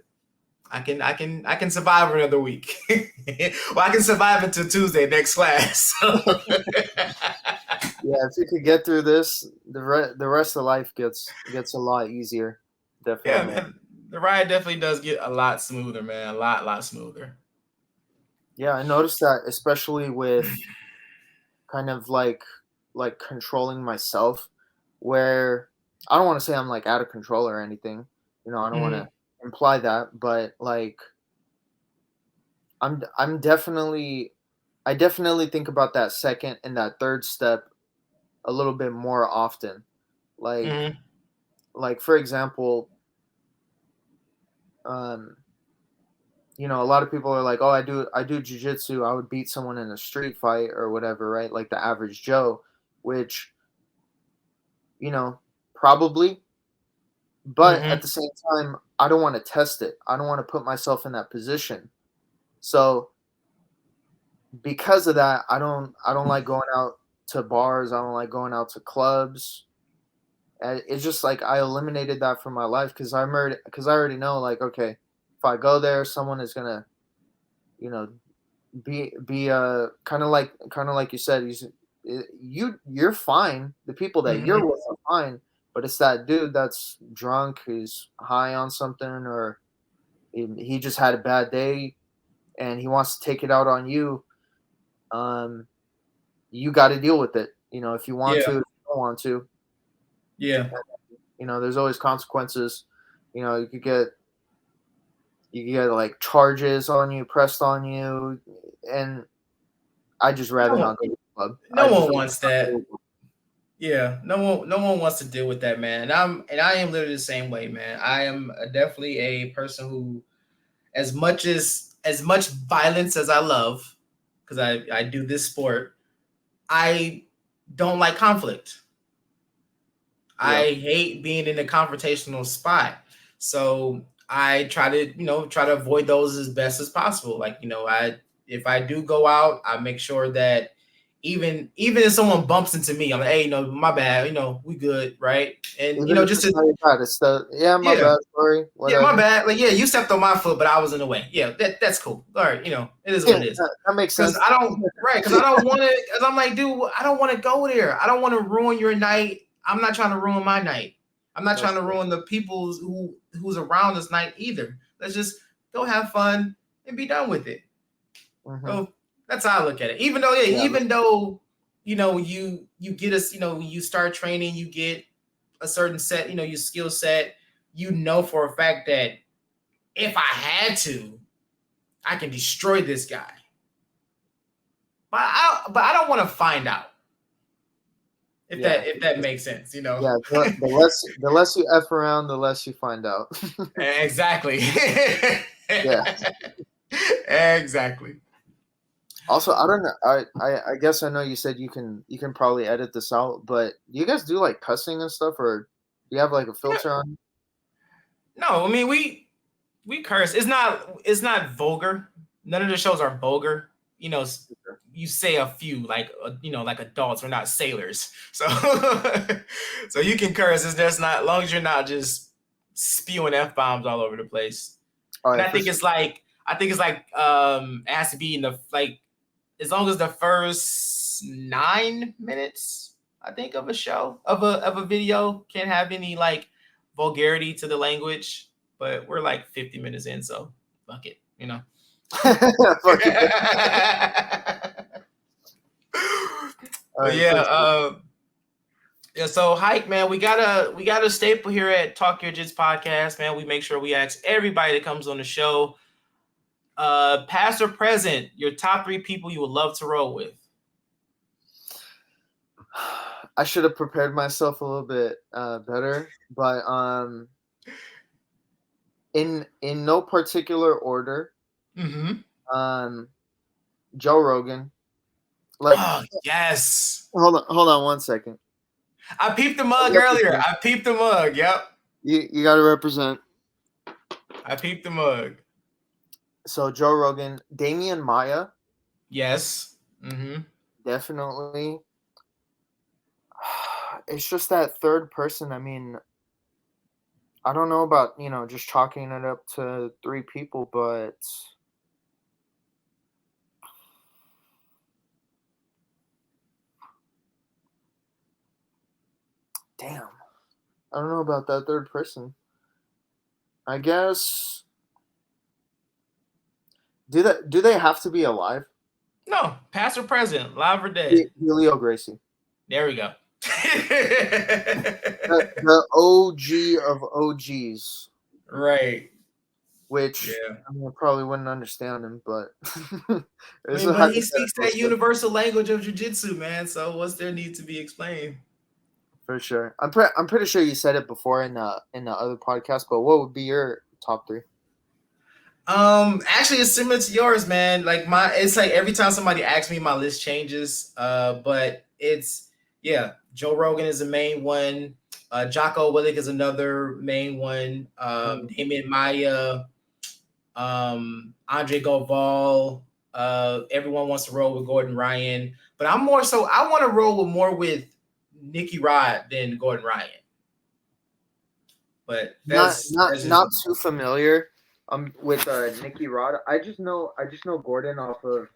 I can survive another week. Well, I can survive until Tuesday next class. Yeah, if you could get through this, the rest of life gets a lot easier. Definitely. Yeah, man. The ride definitely does get a lot smoother, man. A lot smoother. Yeah, I noticed that, especially with kind of like controlling myself, where I don't want to say I'm like out of control or anything. I don't want to imply that, but like I'm definitely I definitely think about that second and that third step a little bit more often. Like for example, um a lot of people are like, "Oh, I do jujitsu. I would beat someone in a street fight or whatever, right? Like the average Joe," which probably, but at the same time, I don't want to test it. I don't want to put myself in that position. So because of that, I don't like going out to bars. I don't like going out to clubs. And it's just like I eliminated that from my life because I already know, like, okay, if I go there, someone is gonna, you know, be kind of like you said, you're fine. The people that you're with are fine, but it's that dude that's drunk, who's high on something, or he just had a bad day and he wants to take it out on you. You got to deal with it. If you want to, if you don't want to. Yeah. There's always consequences. You get like charges on you, pressed on you, and I just rather not go to the club. No one wants that. Yeah, no one wants to deal with that, man. And I am literally the same way, man. I am definitely a person who, as much violence as I love, because I do this sport, I don't like conflict. Yeah. I hate being in a confrontational spot. So I try to avoid those as best as possible. Like, if I do go out, I make sure that even if someone bumps into me, I'm like, hey, my bad, we good, right? And Even just my bad, sorry, whatever. Yeah, my bad. Like, yeah, you stepped on my foot, but I was in the way. Yeah, that's cool. All right, it is what it is. That makes sense. Because I don't want to. Because I'm like, dude, I don't want to go there. I don't want to ruin your night. I'm not trying to ruin my night. I'm not trying to ruin the people who's around this night either. Let's just go have fun and be done with it. So that's how I look at it. Even though, you get us, you start training, you get a certain set, your skill set, for a fact that if I had to, I can destroy this guy. But I don't want to find out. If that makes sense, Yeah, the less you F around, the less you find out. Exactly. Yeah. Exactly. Also, I don't know. I guess I know you said you can probably edit this out, but do you guys do like cussing and stuff, or do you have like a filter on? No, I mean we curse. It's not vulgar. None of the shows are vulgar. You say a few like like adults. We're not sailors, so so you can curse. It's just not, as long as you're not just spewing F-bombs all over the place. And I think it's like it has to be in the, like, as long as the first 9 minutes, I think, of a show, of a video, can't have any like vulgarity to the language. But we're like 50 minutes in, so fuck it, Fuck it. But yeah, so Hayk, man, we got a staple here at Talk Your Jits podcast, man. We make sure we ask everybody that comes on the show, past or present, your top 3 people you would love to roll with. I should have prepared myself a little bit better, but in no particular order. Joe Rogan. Like, oh, yes. Hold on 1 second. I peeped the mug earlier. I peeped the mug. Yep. You got to represent. I peeped the mug. So Joe Rogan, Damian Maya, Yes. Mm-hmm. Definitely. It's just that third person. I mean, I don't know about, just chalking it up to three people, but damn. I don't know about that third person. I guess do they have to be alive? No, past or present, live or dead. Julio Gracie. There we go. The OG of OGs. Right. Which Yeah. I mean, I probably wouldn't understand him, but I mean, but he speaks that universal language of jiu-jitsu, man. So what's there need to be explained? For sure. I'm pretty sure you said it before in the other podcast, but what would be your top three? Actually, it's similar to yours, man. It's like every time somebody asks me, my list changes. But it's Joe Rogan is the main one. Jocko Willink is another main one. Damian Maya, Andre Goval. Everyone wants to roll with Gordon Ryan, but I want to roll with Nicky Rod than Gordon Ryan. But that's not too familiar with Nicky Rod. I just know Gordon off of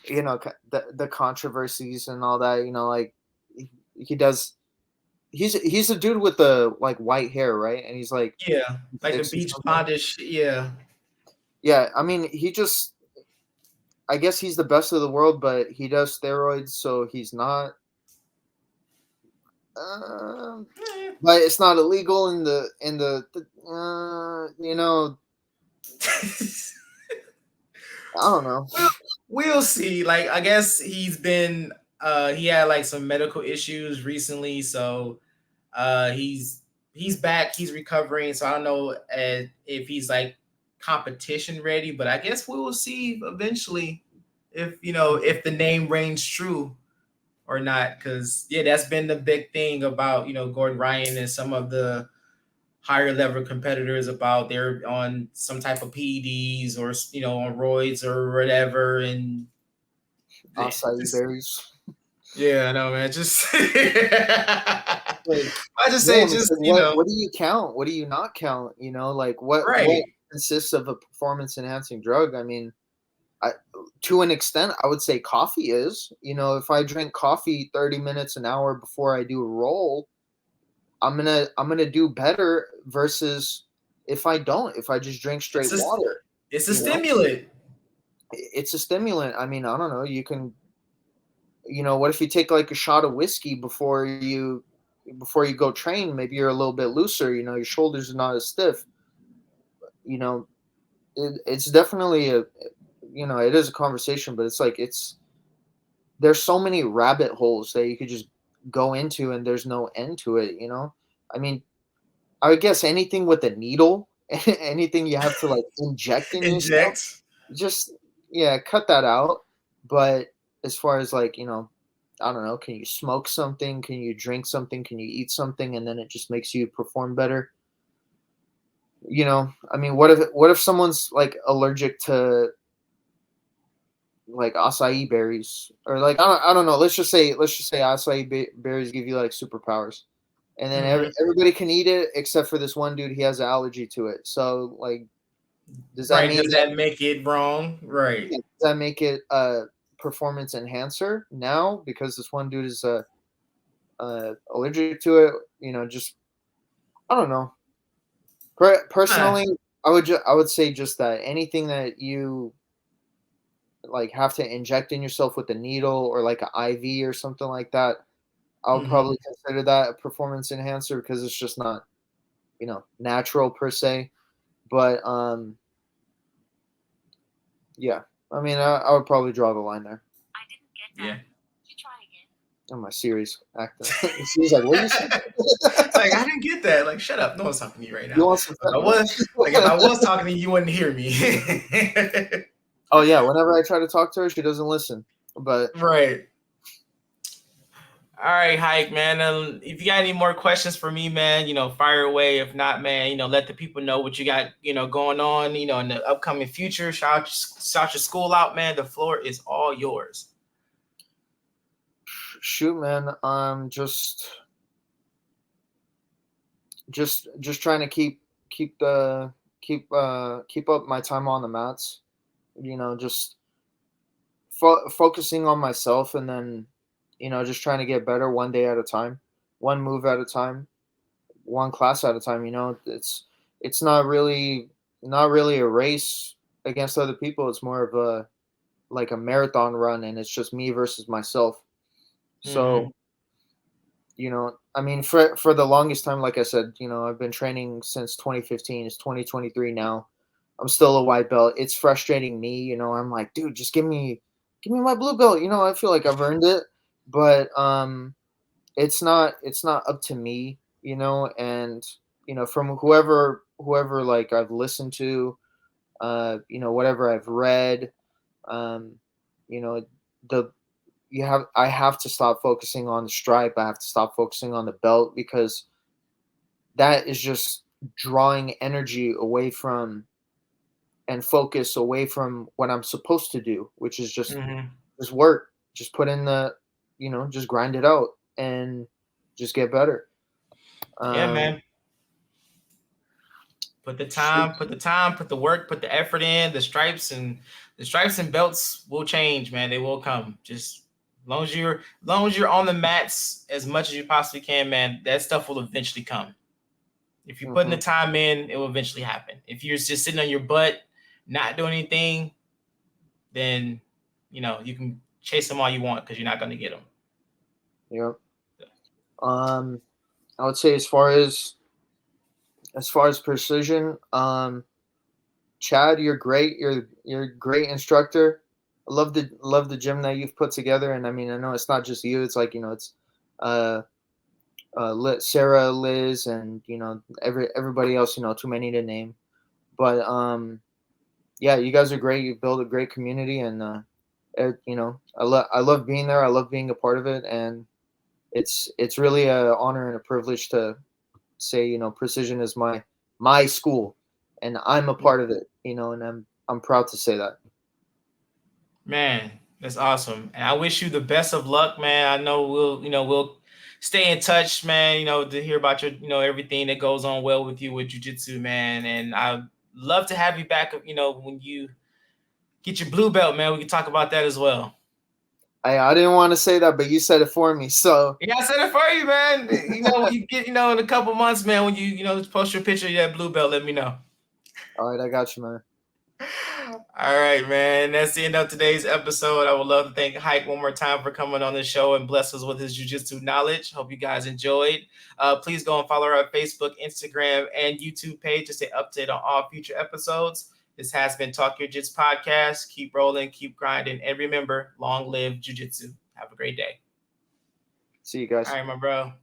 the controversies and all that. Like he does. He's a dude with the like white hair, right? And he's like like the beach bondish, yeah. I mean, I guess he's the best of the world, but he does steroids, so he's not. But it's not illegal in the I don't know. We'll see. Like, I guess he's been he had like some medical issues recently, so he's back, he's recovering. So I don't know if he's like competition ready, but I guess we will see eventually if the name reigns true or not. Because that's been the big thing about Gordon Ryan and some of the higher level competitors, about they're on some type of PEDs or on roids or whatever, and acai berries. Yeah, I know, man. Just I just say, what do you count? What do you not count? Like what consists of a performance enhancing drug? I mean, to an extent, I would say coffee is. If I drink coffee 30 minutes an hour before I do a roll, I'm gonna do better versus if I don't. If I just drink straight water, it's a stimulant. It's a stimulant. I mean, I don't know. You can. What if you take like a shot of whiskey before you go train? Maybe you're a little bit looser. Your shoulders are not as stiff. It's definitely it is a conversation, but it's like there's so many rabbit holes that you could just go into, and there's no end to it. I mean, I would guess anything with a needle, anything you have to like inject in yourself, just cut that out. But as far as like, I don't know, can you smoke something? Can you drink something? Can you eat something? And then it just makes you perform better. I mean, what if someone's like allergic to like acai berries, or like, I don't know. Let's just say acai berries give you like superpowers, and then everybody can eat it except for this one dude. He has an allergy to it. So like, does that make it wrong? Right. Does that make it performance enhancer now because this one dude is allergic to it? Just I don't know. Personally, I would say just that anything that you like have to inject in yourself with a needle or like an IV or something like that, I'll probably consider that a performance enhancer because it's just not natural per se. But yeah. I mean, I would probably draw the line there. I didn't get that. Yeah. Did you try again? Oh, my serious actor. She's like, what are you saying? Like, I didn't get that. Like, shut up. No one's talking to you right now. You want some if I was talking to you, you wouldn't hear me. Oh, yeah. Whenever I try to talk to her, she doesn't listen. But right. All right, Hike, man. If you got any more questions for me, man, fire away. If not, man, let the people know what you got, going on, in the upcoming future. Shout your school out, man. The floor is all yours. Shoot, man. Just trying to keep up my time on the mats. Just focusing on myself, and then just trying to get better one day at a time, one move at a time, one class at a time. It's not really a race against other people. It's more of a marathon run, and it's just me versus myself. So I mean, for the longest time, like I said, I've been training since 2015. It's 2023 now. I'm still a white belt. It's frustrating me. I'm like, dude, just give me my blue belt. I feel like I've earned it, but it's not up to me. And from whoever like I've listened to, whatever I've read, you know, the I have to stop focusing on the stripe. I have to stop focusing on the belt, because that is just drawing energy away from and focus away from what I'm supposed to do, which is just work. Just put in the, just grind it out and just get better. Yeah, man. Put the time, put the work, put the effort in. The stripes and belts will change, man. They will come. Just as long as you're on the mats as much as you possibly can, man, that stuff will eventually come. If you're putting the time in, it will eventually happen. If you're just sitting on your butt, not doing anything, then you can chase them all you want, because you're not going to get them. Yep. I would say as far as precision, Chad, you're great. You're a great instructor. I love the gym that you've put together, and I mean, I know it's not just you. It's like it's Sarah, Liz, and everybody else. Too many to name, but yeah, you guys are great. You build a great community, and I love being there. I love being a part of it, and it's really an honor and a privilege to say Precision is my school, and I'm a part of it. And I'm proud to say that. Man, that's awesome, and I wish you the best of luck, man. I know we'll stay in touch, man. To hear about your everything that goes on well with you with jiu-jitsu, man. And I'd love to have you back. When you get your blue belt, man, we can talk about that as well. I didn't want to say that, but you said it for me. So yeah, I said it for you, man. When you get in a couple months, man, when you post your picture of that blue belt, let me know. All right, I got you, man. All right, man. That's the end of today's episode. I would love to thank Hayk one more time for coming on the show and bless us with his jiu-jitsu knowledge. Hope you guys enjoyed. Please go and follow our Facebook, Instagram, and YouTube page to stay updated on all future episodes. This has been Talk Your Jits podcast. Keep rolling, keep grinding, and remember, long live jiu-jitsu. Have a great day. See you guys. All right, my bro.